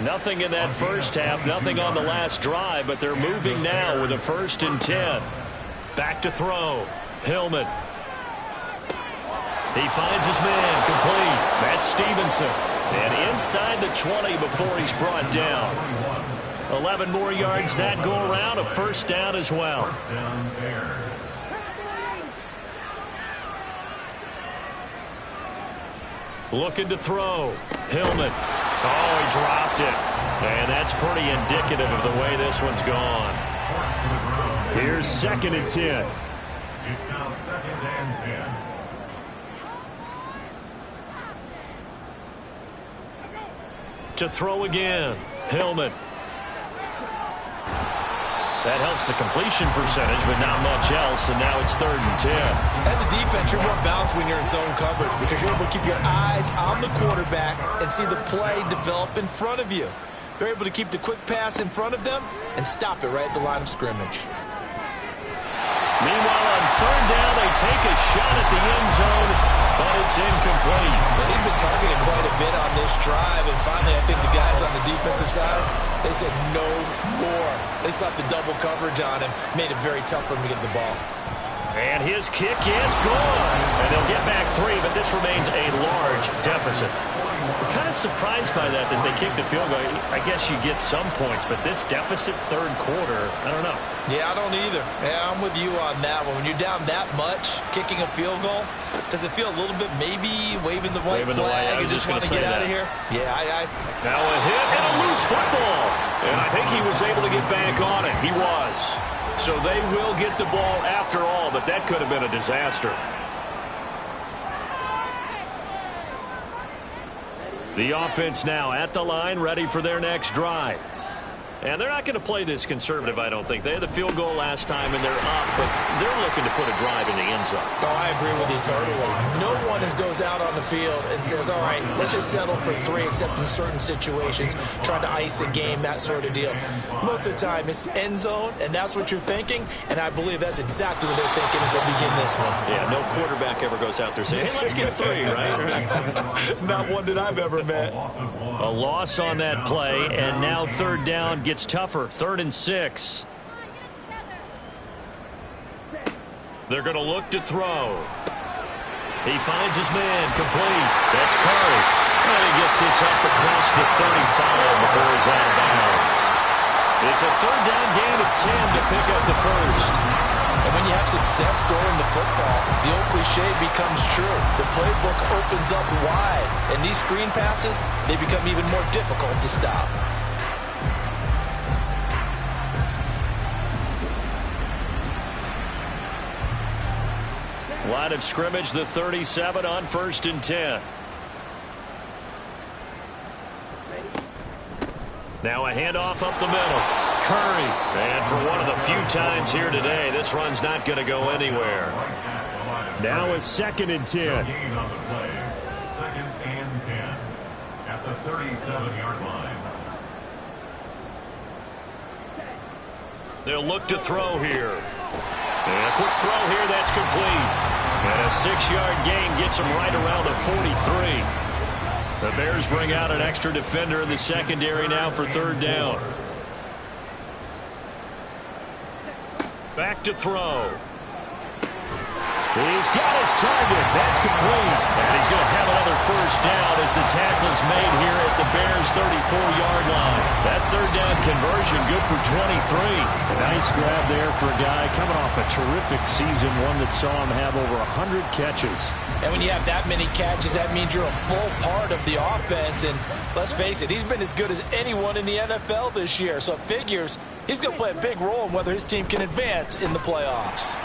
A: Nothing in that 1st half, nothing on the last drive, but they're moving now with a 1st and 10. Back to throw. Hillman. He finds his man complete. That's Stevenson. And inside the 20 before he's brought down. 11 more yards that go around, a 1st down as well. Looking to throw. Hillman. Oh, he dropped it. And that's pretty indicative of the way this one's gone.
F: Here's 2nd and 10.
C: It's now 2nd and 10.
A: To throw again. Hillman. That helps the completion percentage, but not much else, and now it's 3rd and 10.
D: As a defense, you're more balanced when you're in zone coverage because you're able to keep your eyes on the quarterback and see the play develop in front of you. They're able to keep the quick pass in front of them and stop it right at the line of scrimmage.
A: Meanwhile, on 3rd down, they take a shot at the end zone. but it's incomplete.
D: Well, he'd been targeted quite a bit on this drive, and finally I think the guys on the defensive side, they said no more. They slapped the double coverage on him, made it very tough for him to get the ball.
A: And his kick is gone. And they'll get back 3, but this remains a large deficit. I'm kind of surprised by that they kicked the field goal. I guess you get some points, but this deficit third quarter, I don't know.
D: Yeah, I don't either. Yeah, I'm with you on that one. When you're down that much, kicking a field goal, does it feel a little bit maybe waving the white flag and just want to get out of here? Yeah,
A: Now a hit and a loose football. And I think he was able to get back on it. He was. So they will get the ball after all, but that could have been a disaster. The offense now at the line, ready for their next drive. And they're not going to play this conservative, I don't think. They had the field goal last time, and they're up, but they're looking to put a drive in the end zone.
D: Oh, I agree with you totally. No one goes out on the field and says, all right, let's just settle for 3, except in certain situations, trying to ice a game, that sort of deal. Most of the time, it's end zone, and that's what you're thinking, and I believe that's exactly what they're thinking as they begin this one.
A: Yeah, no quarterback ever goes out there saying, hey, let's get 3, right?
D: Not one that I've ever met.
A: A loss on that play, and now third down gets tougher. 3rd and 6. They're going to look to throw. He finds his man, complete. That's Curry. And he gets this up across the 35 before he's out of bounds. It's a 3rd down gain of 10 to pick up the first.
D: And when you have success throwing the football, the old cliche becomes true. The playbook opens up wide, and these screen passes, they become even more difficult to stop.
A: Line of scrimmage, the 37 on 1st and 10. Now a handoff up the middle. Curry. And for one of the few times here today, this run's not going to go anywhere.
F: Now a 2nd and 10.
C: 2nd and 10 at the 37-yard line.
A: They'll look to throw here. And a quick throw here, that's complete. And a 6-yard gain gets them right around the 43. The Bears bring out an extra defender in the secondary now for 3rd down. Back to throw. He's got his target. That's complete. And he's going to have another 1st down as the tackle's made here at the Bears' 34-yard line. That 3rd down conversion good for 23.
F: A nice grab there for a guy coming off a terrific season, one that saw him have over 100 catches.
D: And when you have that many catches, that means you're a full part of the offense. And let's face it, he's been as good as anyone in the NFL this year. So it figures he's going to play a big role in whether his team can advance in the playoffs.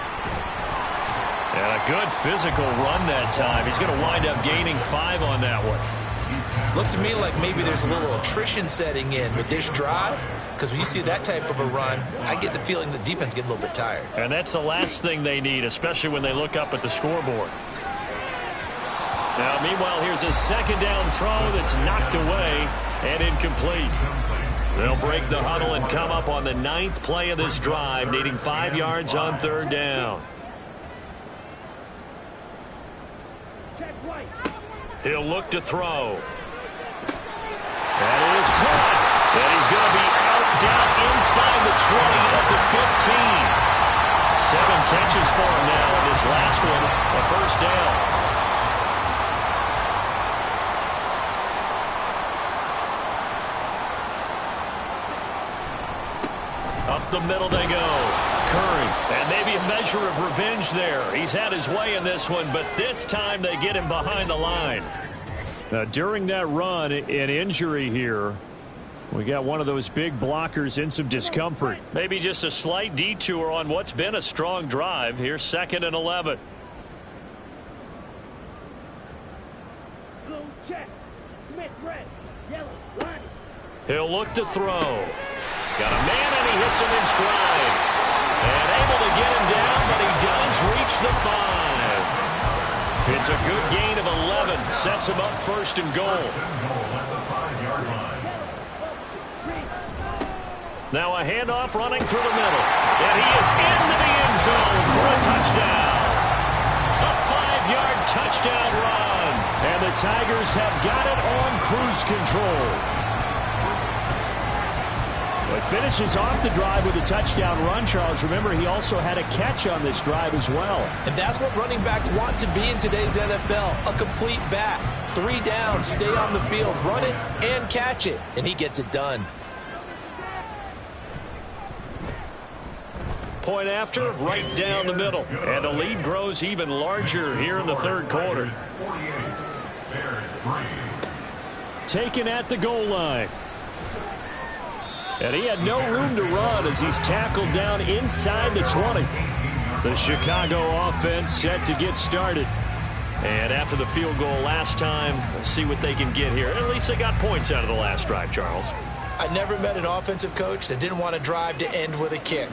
A: And a good physical run that time. He's going to wind up gaining 5 on that one.
D: Looks to me like maybe there's a little attrition setting in with this drive, because when you see that type of a run, I get the feeling the defense gets a little bit tired.
A: And that's the last thing they need, especially when they look up at the scoreboard. Now, meanwhile, here's a 2nd down throw that's knocked away and incomplete. They'll break the huddle and come up on the 9th play of this drive, needing 5 yards on 3rd down. He'll look to throw. That is caught. And he's going to be out down inside the 20 at the 15. 7 catches for him now in this last one, a 1st down. Up the middle they go. Curry. And maybe a measure of revenge there. He's had his way in this one, but this time they get him behind the line.
F: Now, during that run, an injury here. We got one of those big blockers in some discomfort.
A: Maybe just a slight detour on what's been a strong drive. Here's 2nd and 11. He'll look to throw. Got a man, and he hits him in stride. And able to get him down, but he does reach the 5. It's a good gain of 11. Sets him up 1st and goal. Now a handoff running through the middle. And he is into the end zone for a touchdown. A 5-yard touchdown run Tigers have got it on cruise control. Well, he finishes off the drive with a touchdown run, Charles. Remember, he also had a catch on this drive as well.
D: And that's what running backs want to be in today's NFL, a complete back. 3 down, stay on the field, run it, and catch it. And he gets it done.
A: Point after, right down the middle. And the lead grows even larger here in the third quarter. Taken at the goal line. And he had no room to run as he's tackled down inside the 20. The Chicago offense set to get started. And after the field goal last time, we'll see what they can get here. At least they got points out of the last drive, Charles.
D: I never met an offensive coach that didn't want to drive to end with a kick.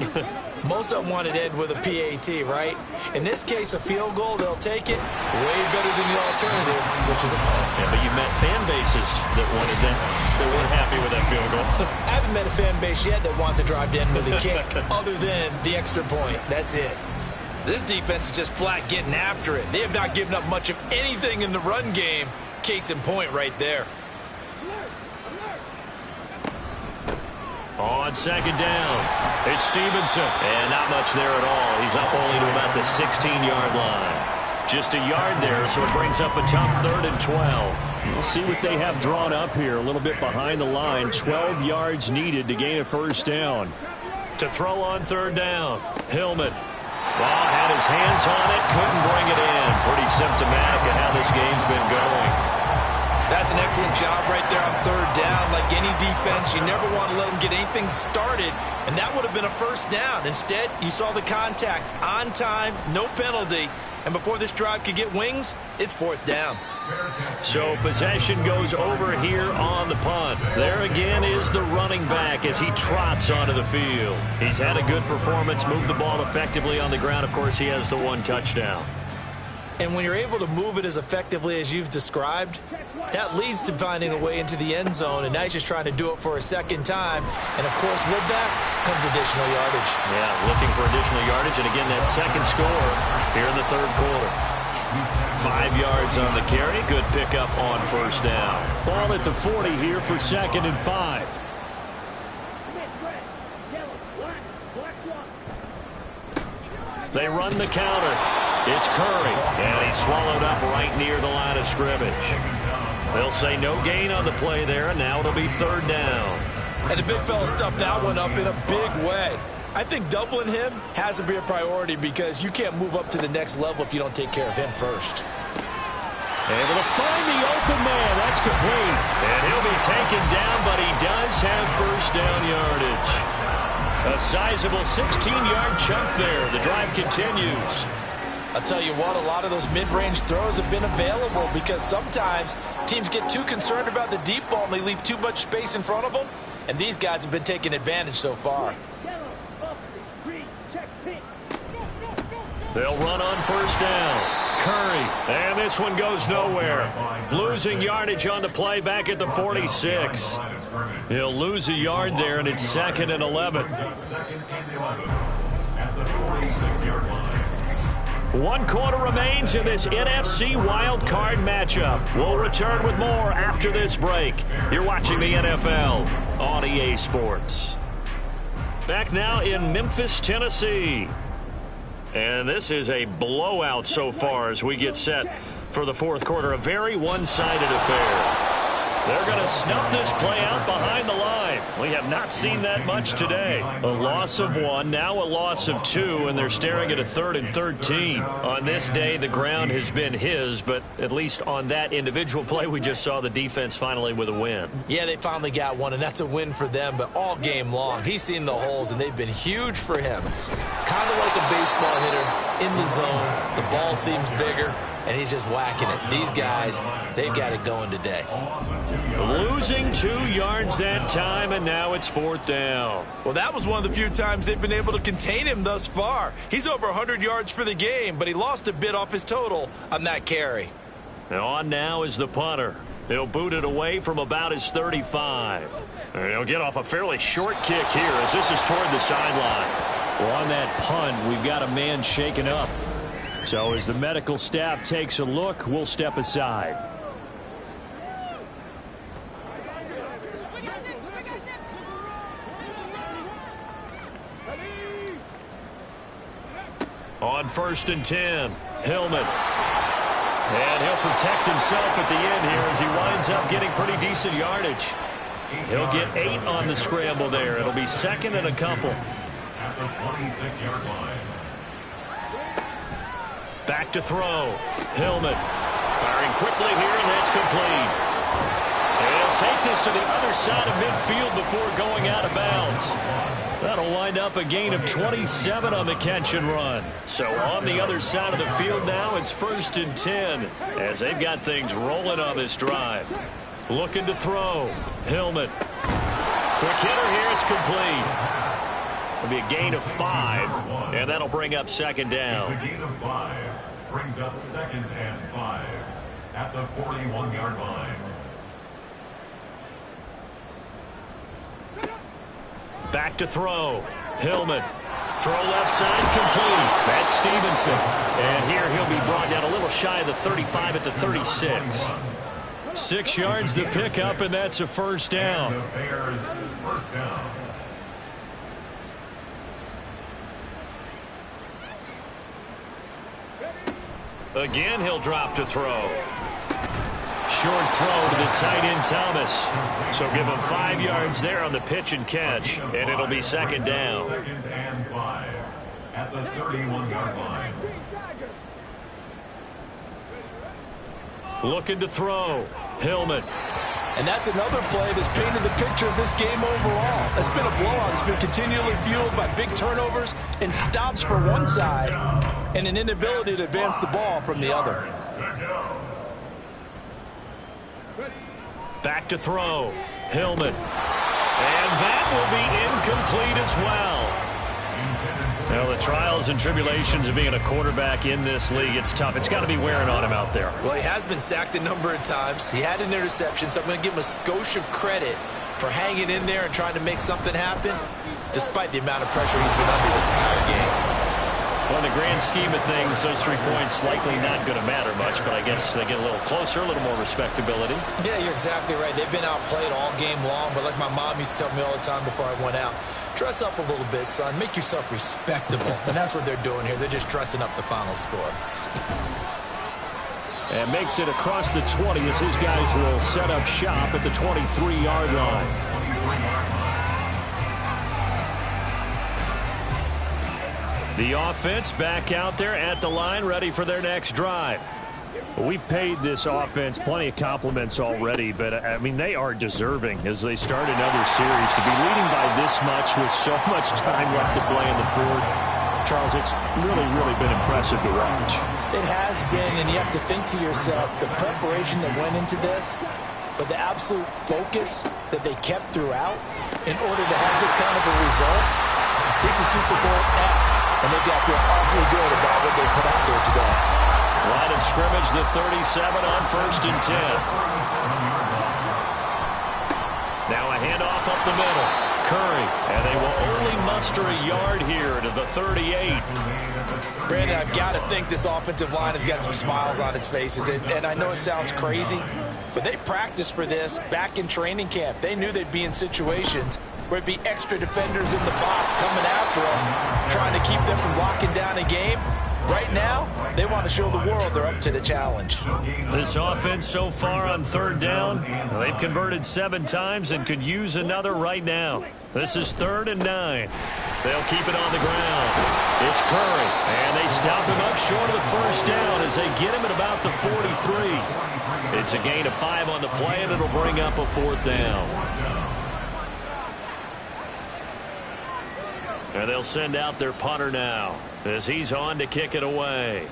D: Most of them wanted to end with a PAT, right? In this case, a field goal, they'll take it way better than the alternative, which is a punt.
A: Yeah, but you've met fan bases that wanted that. They weren't happy with that field goal.
D: I haven't met a fan base yet that wants to drive to end with a kick other than the extra point. That's it. This defense is just flat getting after it. They have not given up much of anything in the run game. Case in point right there.
A: On second down, it's Stevenson. And not much there at all. He's up only to about the 16-yard line. Just a yard there, so it brings up a tough 3rd and 12. We'll see what they have drawn up here. A little bit behind the line. 12 yards needed to gain a first down. To throw on 3rd down, Hillman. Well, had his hands on it, couldn't bring it in. Pretty symptomatic of how this game's been going.
D: That's an excellent job right there on 3rd down. Like any defense, you never want to let them get anything started, and that would have been a first down. Instead, you saw the contact on time, no penalty, and before this drive could get wings, it's 4th down.
A: So possession goes over here on the punt. There again is the running back as he trots onto the field. He's had a good performance, moved the ball effectively on the ground. Of course, he has the 1 touchdown.
D: And when you're able to move it as effectively as you've described, that leads to finding a way into the end zone, and now he's just trying to do it for a second time. And, of course, with that comes additional yardage.
A: Yeah, looking for additional yardage, and again, that second score here in the 3rd quarter. 5 yards on the carry. Good pickup on first down. Ball at the 40 here for 2nd and 5. They run the counter. It's Curry, and he's swallowed up right near the line of scrimmage. They'll say no gain on the play there, and now it'll be 3rd down.
D: And the big fella stuffed that one up in a big way. I think doubling him has to be a priority because you can't move up to the next level if you don't take care of him first.
A: Able to find the open man. That's complete. And he'll be taken down, but he does have first down yardage. A sizable 16-yard chunk there. The drive continues.
D: I'll tell you what, a lot of those mid-range throws have been available because sometimes teams get too concerned about the deep ball and they leave too much space in front of them, and these guys have been taking advantage so far.
A: They'll run on first down. Curry, and this one goes nowhere. Losing yardage on the play back at the 46. He'll lose a yard there, and it's 2nd and 11.
C: At the 46-yard line.
A: 1 quarter remains in this NFC Wild Card matchup. We'll return with more after this break. You're watching the NFL on EA Sports. Back now in Memphis, Tennessee. And this is a blowout so far as we get set for the 4th quarter. A very one-sided affair. They're going to snuff this play out behind the line. We have not seen that much today. A loss of 1, now a loss of 2, and they're staring at a 3rd and 13. On this day, the ground has been his, but at least on that individual play, we just saw the defense finally with a win.
D: Yeah, they finally got one, and that's a win for them, but all game long, he's seen the holes, and they've been huge for him. Kind of like a baseball hitter in the zone. The ball seems bigger, and he's just whacking it. These guys, they've got it going today.
A: Losing 2 yards that time, and now it's 4th down.
D: Well, that was one of the few times they've been able to contain him thus far. He's over 100 yards for the game, but he lost a bit off his total on that carry.
A: On now is the punter. He'll boot it away from about his 35. And he'll get off a fairly short kick here as this is toward the sideline. Well, on that punt, we've got a man shaken up. So as the medical staff takes a look, we'll step aside. On 1st and 10, Hillman. And he'll protect himself at the end here as he winds up getting pretty decent yardage. He'll get 8 on the scramble there. It'll be 2nd and a couple.
C: At the 26-yard line.
A: Back to throw. Hillman firing quickly here, and that's complete. And he'll take this to the other side of midfield before going out of bounds. That'll wind up a gain of 27 on the catch and run. So on the other side of the field now, it's 1st and 10 as they've got things rolling on this drive. Looking to throw. Hillman. Quick hitter here. It's complete. It'll be a gain of 5, and that'll bring up 2nd down.
C: It's a gain of 5. Brings up 2nd and 5 at the 41-yard line.
A: Back to throw. Hillman. Throw left side, complete. That's Stevenson. And here he'll be brought down a little shy of the 35 at the 36. 6 yards the pickup, and that's a 1st down.
C: The Bears' 1st down.
A: Again, he'll drop to throw. Short throw to the tight end, Thomas. So give him 5 yards there on the pitch and catch, and it'll be 2nd down.
C: 2nd and 5 at the 31-yard line.
A: Looking to throw. Hillman.
B: And that's another play that's painted the picture of this game overall. It's been a blowout. It's been continually fueled by big turnovers and stops for one side and an inability to advance the ball from the other.
A: Back to throw. Hillman. And that will be incomplete as well. Well, the trials and tribulations of being a quarterback in this league, it's tough. It's got to be wearing on him out there.
D: Well, he has been sacked a number of times. He had an interception, so I'm going to give him a skosh of credit for hanging in there and trying to make something happen, despite the amount of pressure he's been under this entire game.
A: Well, in the grand scheme of things, those 3 points likely not going to matter much, but I guess they get a little closer, a little more respectability.
D: Yeah, you're exactly right. They've been outplayed all game long, but like my mom used to tell me all the time before I went out, dress up a little bit, son. Make yourself respectable. And that's what they're doing here. They're just dressing up the final score.
F: And makes it across the 20 as his guys will set up shop at the 23-yard line.
A: The offense back out there at the line, ready for their next drive.
F: We've paid this offense plenty of compliments already, but, I mean, they are deserving as they start another series. To be leading by this much with so much time left to play in the fourth, Charles, it's really, really been impressive to watch.
B: It has been, and you have to think to yourself, the preparation that went into this, but the absolute focus that they kept throughout in order to have this kind of a result, this is Super Bowl-esque, and they've got to feel awfully good about what they put out there today.
A: Line of scrimmage, the 37 on 1st and 10. Now a handoff up the middle. Curry, and they will only muster a yard here to the 38.
B: Brandon, I've got to think this offensive line has got some smiles on its faces, and I know it sounds crazy, but they practiced for this back in training camp. They knew they'd be in situations where it'd be extra defenders in the box coming after them, trying to keep them from locking down a game. Right now, they want to show the world they're up to the challenge.
A: This offense so far on 3rd down, they've converted 7 times and could use another right now. This is 3rd and 9. They'll keep it on the ground. It's Curry, and they stop him up short of the 1st down as they get him at about the 43. It's a gain of 5 on the play, and it'll bring up a 4th down. And they'll send out their punter now as he's on to kick it away.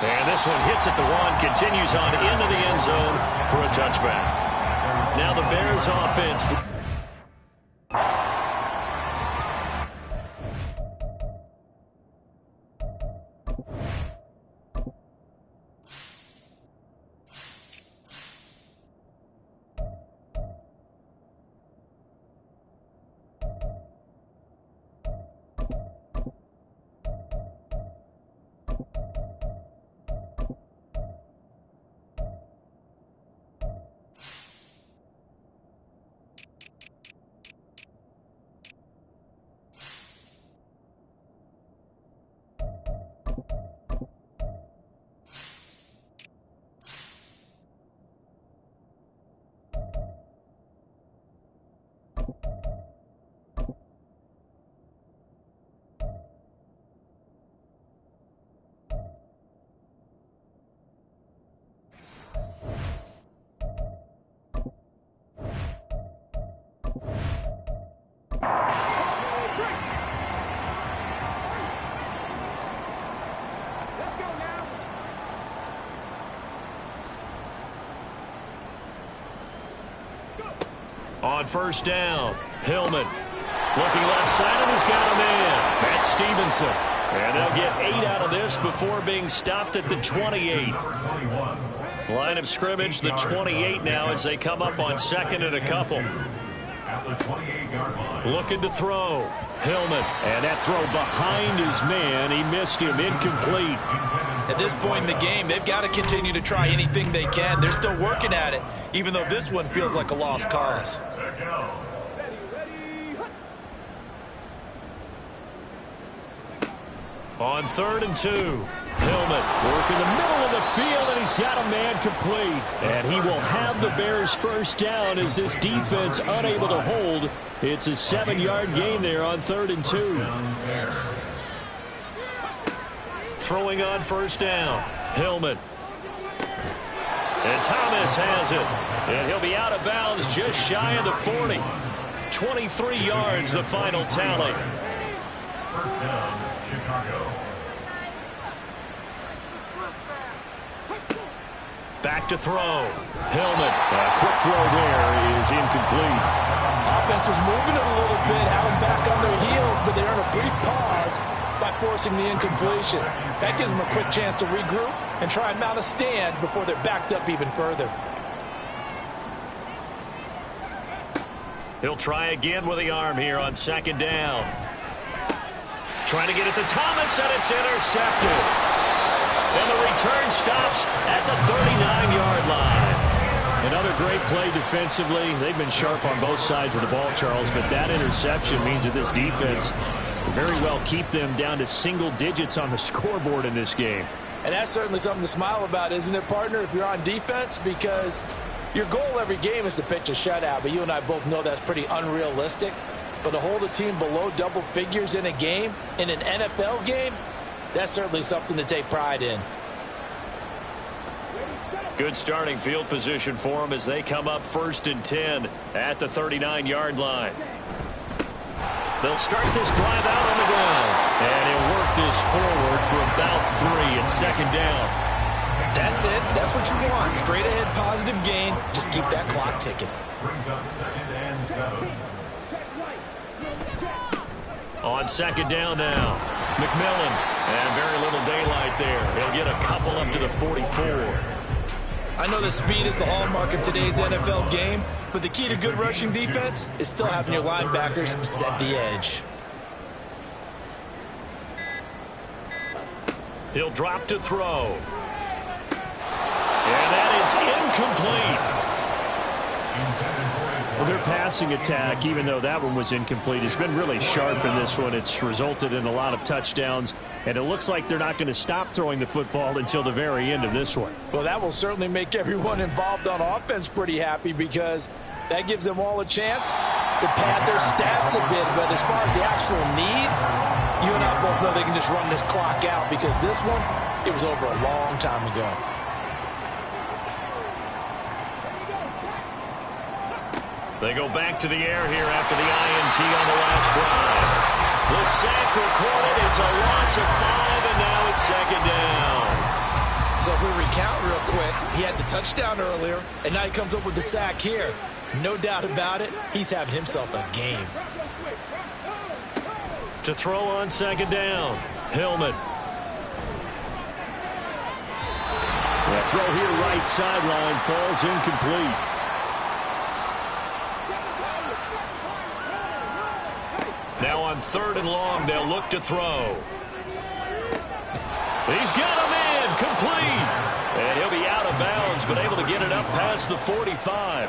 A: And this one hits at the 1, continues on into the end zone for a touchback. Now the Bears offense. On first down, Hillman. Looking left side, and he's got a man. That's Stevenson. And they'll get 8 out of this before being stopped at the 28. Line of scrimmage, the 28 now as they come up on second and a couple. Looking to throw. Hillman. And that throw behind his man. He missed him. Incomplete.
D: At this point in the game, they've got to continue to try anything they can. They're still working at it, even though this one feels like a lost cause.
A: On 3rd and 2, Hillman working the middle of the field, and he's got a man complete. And he will have the Bears first down as this defense unable to hold. It's a 7-yard gain there on 3rd and 2. Throwing on first down, Hillman. And Thomas has it. And he'll be out of bounds just shy of the 40. 23 yards, the final tally.
C: First down, Chicago.
A: Back to throw. Hillman. A quick throw there is incomplete.
B: Offense was moving it a little bit, had them back on their heels, but they earned a brief pause by forcing the incompletion. That gives them a quick chance to regroup and try and mount a stand before they're backed up even further.
A: He'll try again with the arm here on second down. Trying to get it to Thomas, and it's intercepted. And the return stops at the 39-yard line. Another great play defensively. They've been sharp on both sides of the ball, Charles, but that interception means that this defense will very well keep them down to single digits on the scoreboard in this game.
B: And that's certainly something to smile about, isn't it, partner, if you're on defense? Because your goal every game is to pitch a shutout, but you and I both know that's pretty unrealistic. But to hold a team below double figures in a game, in an NFL game, that's certainly something to take pride in.
A: Good starting field position for them as they come up 1st and 10 at the 39-yard line. They'll start this drive out on the ground. And he'll work this forward for about 3 and second down.
D: That's it. That's what you want. Straight ahead positive gain. Just keep that clock ticking.
C: Brings up 2nd and 7.
A: On second down now, McMillan. And very little daylight there. He'll get a couple up to the 44.
D: I know that speed is the hallmark of today's NFL game, but the key to good rushing defense is still having your linebackers set the edge.
A: He'll drop to throw. And that is incomplete.
F: Well, their passing attack, even though that one was incomplete, has been really sharp in this one. It's resulted in a lot of touchdowns, and it looks like they're not going to stop throwing the football until the very end of this one.
B: Well, that will certainly make everyone involved on offense pretty happy because that gives them all a chance to pad their stats a bit. But as far as the actual need, you and I both know they can just run this clock out because this one, it was over a long time ago.
A: They go back to the air here after the INT on the last drive. The sack recorded. It's a loss of 5, and now it's second down.
D: So if we recount real quick, he had the touchdown earlier, and now he comes up with the sack here. No doubt about it, he's having himself a game.
A: To throw on second down, Hillman.
F: The throw here right sideline falls incomplete.
A: Now on 3rd and long, they'll look to throw. He's got a man complete. And he'll be out of bounds, but able to get it up past the 45.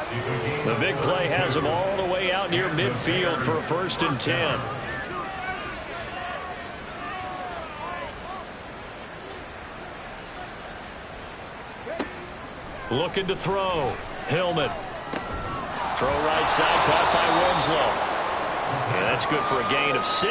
A: The big play has him all the way out near midfield for a 1st and 10. Looking to throw. Hillman. Throw right side, caught by Winslow. Yeah, that's good for a gain of 6,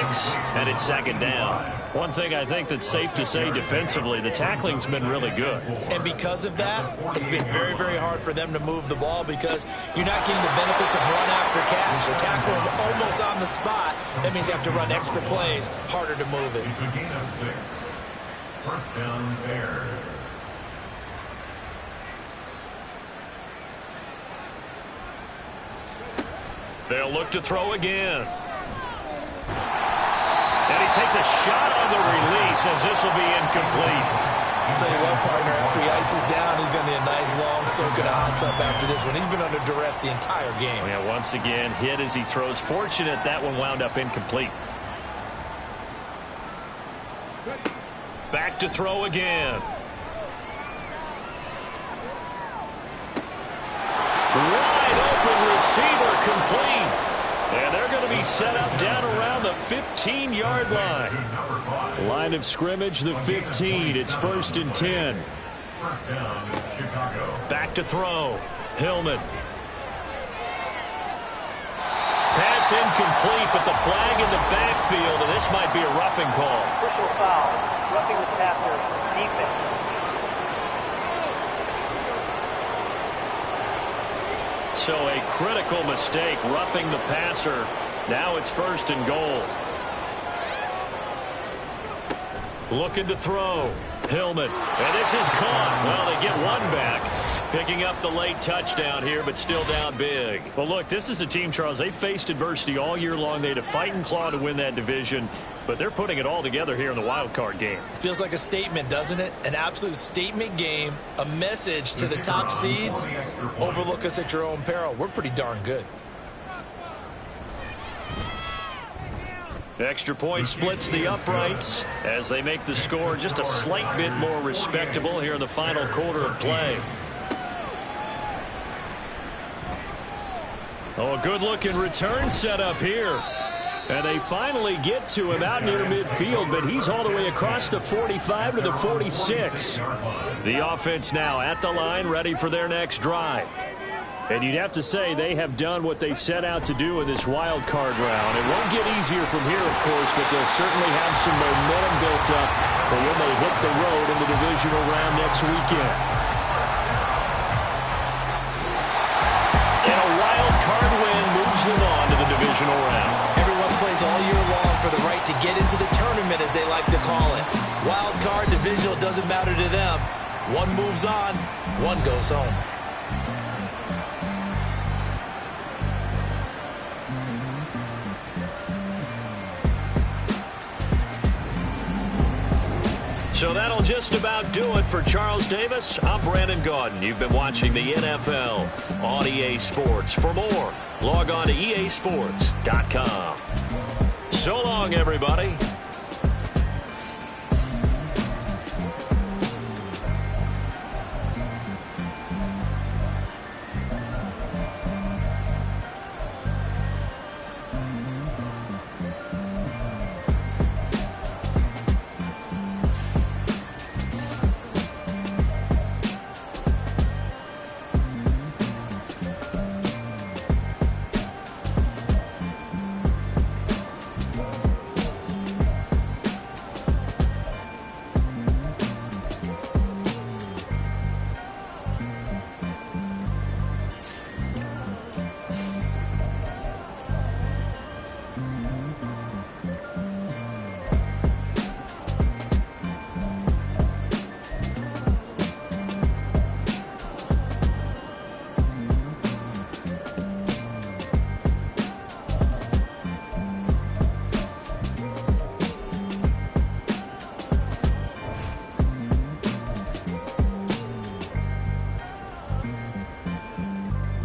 A: and it's second down. One thing I think that's safe to say defensively, the tackling's been really good.
D: And because of that, it's been very, very hard for them to move the ball because you're not getting the benefits of run after catch. They're tackling them almost on the spot. That means you have to run extra plays, harder to move it.
C: It's a gain of 6. First down, Bears.
A: They'll look to throw again. And he takes a shot on the release as this will be incomplete.
D: I'll tell you what, partner, after he ices down, he's going to need a nice long soak in a hot tub after this one. He's been under duress the entire game.
F: Yeah, once again, hit as he throws. Fortunate that one wound up incomplete.
A: Back to throw again. Wide open receiver complete. And they're going to be set up down around the 15-yard line.
F: Line of scrimmage, the 15. It's 1st and 10.
C: First down, Chicago.
A: Back to throw. Hillman. Pass incomplete, but the flag in the backfield, and this might be a roughing call.
G: Personal foul. Roughing the passer. Defense.
A: So a critical mistake, roughing the passer. Now it's 1st and goal. Looking to throw. Hillman. And this is caught. Well, they get one back. Picking up the late touchdown here, but still down big.
F: Well, look, this is a team, Charles. They faced adversity all year long. They had to fight and claw to win that division, but they're putting it all together here in the wild card game.
D: Feels like a statement, doesn't it? An absolute statement game, a message to the top seeds. Overlook us at your own peril. We're pretty darn good.
A: Extra point splits the uprights as they make the score just a slight bit more respectable here in the final quarter of play. Oh, a good-looking return set up here. And they finally get to him out near midfield, but he's all the way across the 45 to the 46. The offense now at the line, ready for their next drive. And you'd have to say they have done what they set out to do in this wild card round. It won't get easier from here, of course, but they'll certainly have some momentum built up for when they hit the road in the divisional round next weekend. And a wild card win moves them on to the divisional round.
D: Everyone plays all year long for the right to get into the tournament, as they like to call it. Wild card, divisional, doesn't matter to them. One moves on, one goes home.
A: So that'll just about do it for Charles Davis. I'm Brandon Gaudin. You've been watching the NFL on EA Sports. For more, log on to easports.com. So long, everybody.